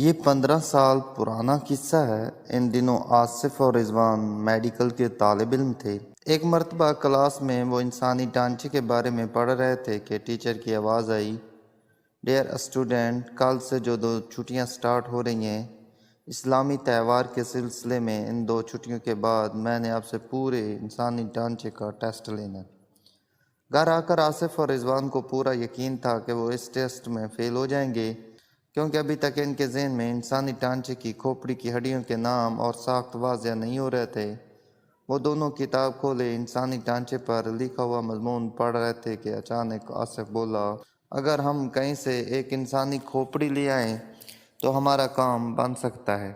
یہ 15 سال پرانا قصہ ہے۔ ان دنوں آصف اور رضوان میڈیکل کے طالب علم تھے۔ ایک مرتبہ کلاس میں وہ انسانی ڈھانچے کے بارے میں پڑھ رہے تھے کہ ٹیچر کی آواز آئی، ڈیئر اسٹوڈنٹ، کل سے جو 2 چھٹیاں سٹارٹ ہو رہی ہیں اسلامی تہوار کے سلسلے میں، ان 2 چھٹیوں کے بعد میں نے آپ سے پورے انسانی ڈھانچے کا ٹیسٹ لینا ہے۔ گھر آ کر آصف اور رضوان کو پورا یقین تھا کہ وہ اس ٹیسٹ میں فیل ہو جائیں گے، کیونکہ ابھی تک ان کے ذہن میں انسانی ڈھانچے کی کھوپڑی کی ہڈیوں کے نام اور ساخت واضح نہیں ہو رہے تھے۔ وہ دونوں کتاب کھولے انسانی ڈھانچے پر لکھا ہوا مضمون پڑھ رہے تھے کہ اچانک آصف بولا، اگر ہم کہیں سے ایک انسانی کھوپڑی لے آئیں تو ہمارا کام بن سکتا ہے۔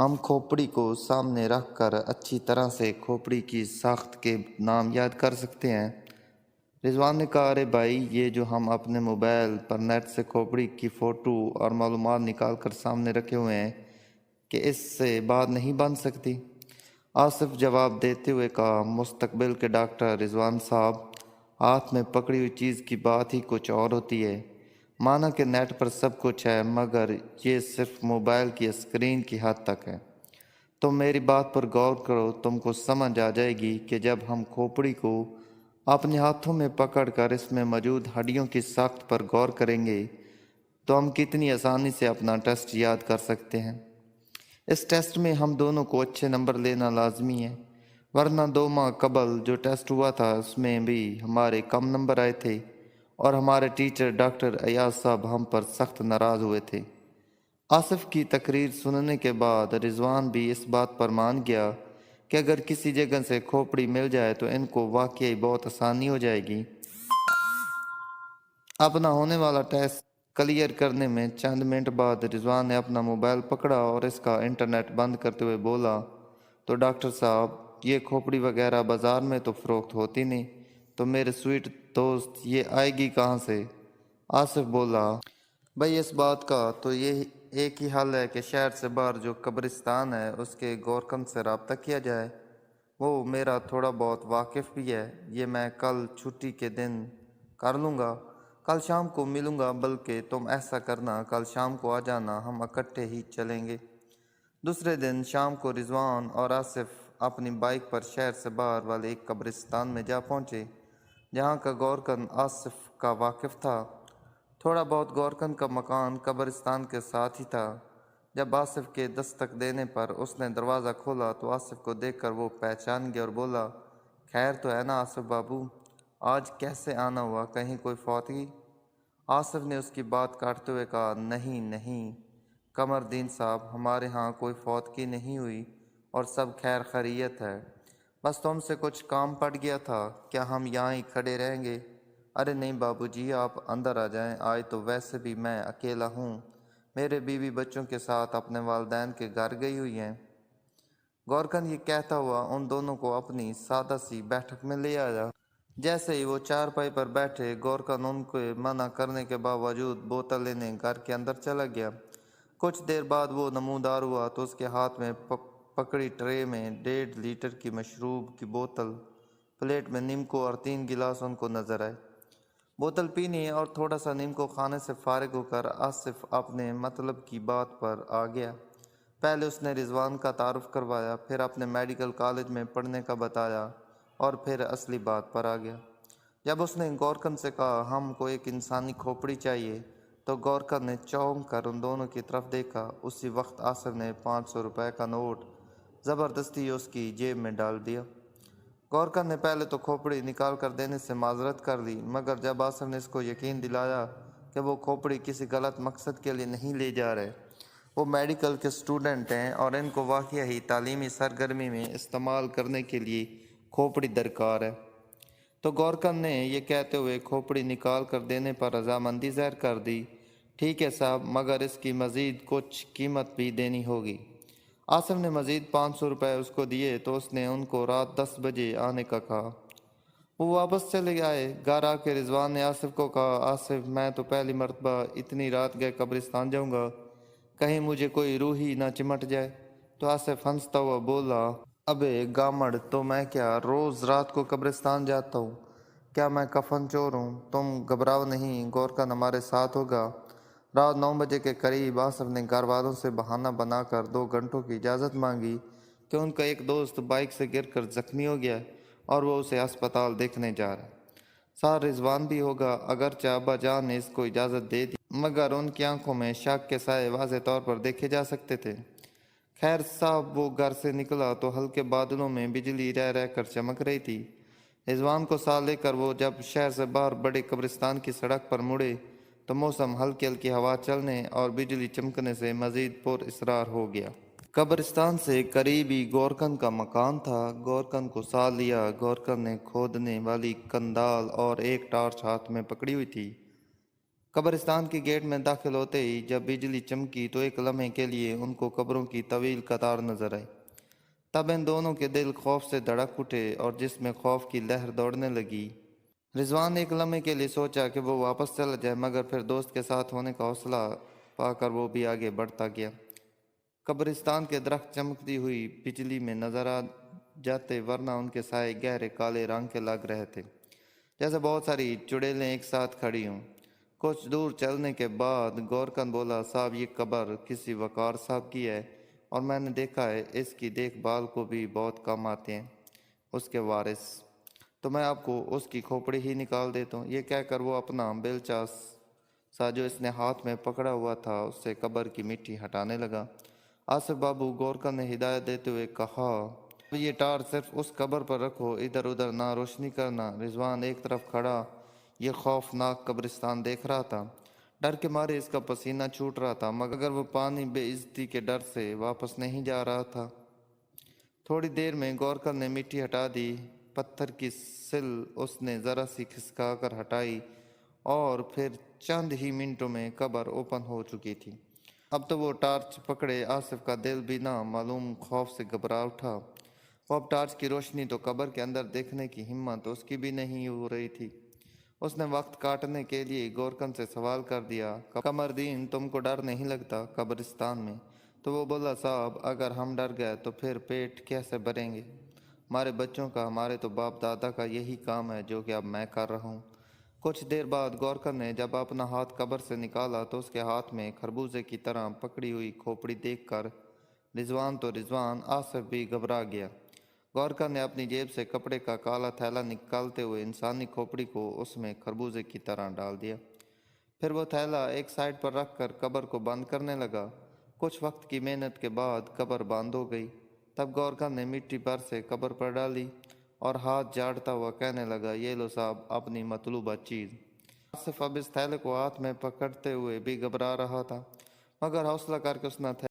ہم کھوپڑی کو سامنے رکھ کر اچھی طرح سے کھوپڑی کی ساخت کے نام یاد کر سکتے ہیں۔ رضوان نے کہا، ارے بھائی، یہ جو ہم اپنے موبائل پر نیٹ سے کھوپڑی کی فوٹو اور معلومات نکال کر سامنے رکھے ہوئے ہیں، کہ اس سے بات نہیں بن سکتی؟ آصف جواب دیتے ہوئے کہا، مستقبل کے ڈاکٹر رضوان صاحب، ہاتھ میں پکڑی ہوئی چیز کی بات ہی کچھ اور ہوتی ہے۔ مانا کہ نیٹ پر سب کچھ ہے، مگر یہ صرف موبائل کی اسکرین کی حد تک ہے۔ تم میری بات پر غور کرو، تم کو سمجھ آ جائے گی کہ جب ہم کھوپڑی کو اپنے ہاتھوں میں پکڑ کر اس میں موجود ہڈیوں کی ساخت پر غور کریں گے تو ہم کتنی آسانی سے اپنا ٹیسٹ یاد کر سکتے ہیں۔ اس ٹیسٹ میں ہم دونوں کو اچھے نمبر لینا لازمی ہے، ورنہ 2 ماہ قبل جو ٹیسٹ ہوا تھا اس میں بھی ہمارے کم نمبر آئے تھے اور ہمارے ٹیچر ڈاکٹر ایاز صاحب ہم پر سخت ناراض ہوئے تھے۔ آصف کی تقریر سننے کے بعد رضوان بھی اس بات پر مان گیا کہ اگر کسی جگہ سے کھوپڑی مل جائے تو ان کو واقعی بہت آسانی ہو جائے گی۔ اپنا ہونے والا ٹیسٹ کلیئر کرنے میں چند منٹ بعد رضوان نے اپنا موبائل پکڑا اور اس کا انٹرنیٹ بند کرتے ہوئے بولا، تو ڈاکٹر صاحب، یہ کھوپڑی وغیرہ بازار میں تو فروخت ہوتی نہیں، تو میرے سویٹ دوست یہ آئے گی کہاں سے؟ آصف بولا، بھائی اس بات کا تو یہ ایک ہی حل ہے کہ شہر سے باہر جو قبرستان ہے اس کے گورکن سے رابطہ کیا جائے۔ وہ میرا تھوڑا بہت واقف بھی ہے، یہ میں کل چھٹی کے دن کر لوں گا، کل شام کو ملوں گا، بلکہ تم ایسا کرنا، کل شام کو آ جانا، ہم اکٹھے ہی چلیں گے۔ دوسرے دن شام کو رضوان اور آصف اپنی بائک پر شہر سے باہر والے ایک قبرستان میں جا پہنچے، جہاں کا گورکن آصف کا واقف تھا۔ تھوڑا بہت گورکن کا مکان قبرستان کے ساتھ ہی تھا۔ جب آصف کے دستک دینے پر اس نے دروازہ کھولا تو آصف کو دیکھ کر وہ پہچان گیا اور بولا، خیر تو ہے نا آصف بابو، آج کیسے آنا ہوا، کہیں کوئی فوتگی؟ آصف نے اس کی بات کاٹتے ہوئے کہا، نہیں نہیں قمر دین صاحب، ہمارے ہاں کوئی فوتگی نہیں ہوئی اور سب خیر خیریت ہے، بس تم سے کچھ کام پڑ گیا تھا، کیا ہم یہاں ہی کھڑے رہیں گے؟ ارے نہیں بابو جی، آپ اندر آ جائیں، آج تو ویسے بھی میں اکیلا ہوں، میرے بیوی بچوں کے ساتھ اپنے والدین کے گھر گئی ہوئی ہیں۔ گورکن یہ کہتا ہوا ان دونوں کو اپنی سادہ سی بیٹھک میں لے آیا۔ جیسے ہی وہ چارپائی پر بیٹھے، گورکن ان کو منع کرنے کے باوجود بوتل لینے گھر کے اندر چلا گیا۔ کچھ دیر بعد وہ نمودار ہوا تو اس کے ہاتھ میں پکڑی ٹرے میں 1.5 لیٹر کی مشروب کی بوتل، پلیٹ میں نیمکو اور 3 گلاس ان کو نظر آئے۔ بوتل پینی اور تھوڑا سا نیمکو کھانے سے فارغ ہو کر آصف اپنے مطلب کی بات پر آ گیا۔ پہلے اس نے رضوان کا تعارف کروایا، پھر اپنے میڈیکل کالج میں پڑھنے کا بتایا اور پھر اصلی بات پر آ گیا۔ جب اس نے گورکن سے کہا، ہم کو ایک انسانی کھوپڑی چاہیے، تو گورکن نے چونک کر ان دونوں کی طرف دیکھا۔ اسی وقت آصف نے 500 روپے کا نوٹ زبردستی اس کی جیب میں ڈال دیا۔ گورکن نے پہلے تو کھوپڑی نکال کر دینے سے معذرت کر لی، مگر جب آصف نے اس کو یقین دلایا کہ وہ کھوپڑی کسی غلط مقصد کے لیے نہیں لے جا رہے، وہ میڈیکل کے سٹوڈنٹ ہیں اور ان کو واقعی ہی تعلیمی سرگرمی میں استعمال کرنے کے لیے کھوپڑی درکار ہے، تو گورکن نے یہ کہتے ہوئے کھوپڑی نکال کر دینے پر رضامندی ظاہر کر دی، ٹھیک ہے صاحب، مگر اس کی مزید کچھ قیمت بھی دینی ہوگی۔ آصف نے مزید 500 روپے اس کو دیے تو اس نے ان کو رات 10 بجے آنے کا کہا۔ وہ واپس چلے آئے۔ گھر آ کے رضوان نے آصف کو کہا، آصف، میں تو پہلی مرتبہ اتنی رات گئے قبرستان جاؤں گا، کہیں مجھے کوئی روح ہی نہ چمٹ جائے؟ تو آصف ہنستا ہوا بولا، ابے گامڑ، تو میں کیا روز رات کو قبرستان جاتا ہوں؟ کیا میں کفن چور ہوں؟ تم گھبراؤ نہیں، گورکن ہمارے ساتھ ہوگا، رات 9 بجے کے قریب آصف نے گھر والوں سے بہانہ بنا کر 2 گھنٹوں کی اجازت مانگی کہ ان کا ایک دوست بائک سے گر کر زخمی ہو گیا اور وہ اسے ہسپتال دیکھنے جا رہا ہے۔ ساتھ رضوان بھی ہوگا۔ اگرچہ ابا جان نے اس کو اجازت دے دی مگر ان کی آنکھوں میں شک کے سائے واضح طور پر دیکھے جا سکتے تھے۔ خیر صاحب وہ گھر سے نکلا تو ہلکے بادلوں میں بجلی رہ رہ کر چمک رہی تھی۔ رضوان کو ساتھ لے کر وہ جب شہر سے باہر بڑے قبرستان کی سڑک پر مڑے تو موسم ہلکی ہلکی ہوا چلنے اور بجلی چمکنے سے مزید پر اسرار ہو گیا۔ قبرستان سے قریب ہی گورکن کا مکان تھا۔ گورکن کو ساتھ لیا۔ گورکن نے کھودنے والی کندال اور ایک ٹارچ ہاتھ میں پکڑی ہوئی تھی۔ قبرستان کے گیٹ میں داخل ہوتے ہی جب بجلی چمکی تو ایک لمحے کے لیے ان کو قبروں کی طویل قطار نظر آئی۔ تب ان دونوں کے دل خوف سے دھڑک اٹھے اور جس میں خوف کی لہر دوڑنے لگی۔ رضوان نے ایک لمحے کے لیے سوچا کہ وہ واپس چلا جائے مگر پھر دوست کے ساتھ ہونے کا حوصلہ پا کر وہ بھی آگے بڑھتا گیا۔ قبرستان کے درخت چمکتی ہوئی بجلی میں نظر آ جاتے ورنہ ان کے سائے گہرے کالے رنگ کے لگ رہے تھے جیسے بہت ساری چڑیلیں ایک ساتھ کھڑی ہوں۔ کچھ دور چلنے کے بعد گورکن بولا، صاحب یہ قبر کسی وقار صاحب کی ہے اور میں نے دیکھا ہے اس کی دیکھ بھال کو بھی بہت کم آتے ہیں اس کے وارث، تو میں آپ کو اس کی کھوپڑی ہی نکال دیتا ہوں۔ یہ کہہ کر وہ اپنا بیلچہ سا جو اس نے ہاتھ میں پکڑا ہوا تھا اس سے قبر کی مٹی ہٹانے لگا۔ آصف بابو، گورکن نے ہدایت دیتے ہوئے کہا، یہ ٹارچ صرف اس قبر پر رکھو، ادھر ادھر نہ روشنی کرنا۔ رضوان ایک طرف کھڑا یہ خوفناک قبرستان دیکھ رہا تھا۔ ڈر کے مارے اس کا پسینہ چھوٹ رہا تھا مگر وہ پانی بے عزتی کے ڈر سے واپس نہیں جا رہا تھا۔ تھوڑی دیر میں گورکن نے مٹی ہٹا دی۔ پتھر کی سل اس نے ذرا سی کھسکا کر ہٹائی اور پھر چند ہی منٹوں میں قبر اوپن ہو چکی تھی۔ اب تو وہ ٹارچ پکڑے آصف کا دل بھی نہ معلوم خوف سے گھبرا اٹھا۔ وہ اب ٹارچ کی روشنی تو قبر کے اندر دیکھنے کی ہمت اس کی بھی نہیں ہو رہی تھی۔ اس نے وقت کاٹنے کے لیے گورکن سے سوال کر دیا، قمردین تم کو ڈر نہیں لگتا قبرستان میں؟ تو وہ بولا، صاحب اگر ہم ڈر گئے تو پھر پیٹ کیسے بھریں گے؟ ہمارے بچوں کا، ہمارے تو باپ دادا کا یہی کام ہے جو کہ اب میں کر رہا ہوں۔ کچھ دیر بعد گورکن نے جب اپنا ہاتھ قبر سے نکالا تو اس کے ہاتھ میں خربوزے کی طرح پکڑی ہوئی کھوپڑی دیکھ کر رضوان تو رضوان آصف بھی گھبرا گیا۔ گورکن نے اپنی جیب سے کپڑے کا کالا تھیلا نکالتے ہوئے انسانی کھوپڑی کو اس میں خربوزے کی طرح ڈال دیا۔ پھر وہ تھیلا ایک سائڈ پر رکھ کر قبر کو بند کرنے لگا۔ کچھ وقت کی محنت کے بعد قبر بند ہو گئی۔ تب گورکن نے مٹی بھر سے قبر پر ڈالی اور ہاتھ جھاڑتا ہوا کہنے لگا، یہ لو صاحب اپنی مطلوبہ چیز۔ آصف اب اس تھیلے کو ہاتھ میں پکڑتے ہوئے بھی گھبرا رہا تھا مگر حوصلہ کر کے اس نے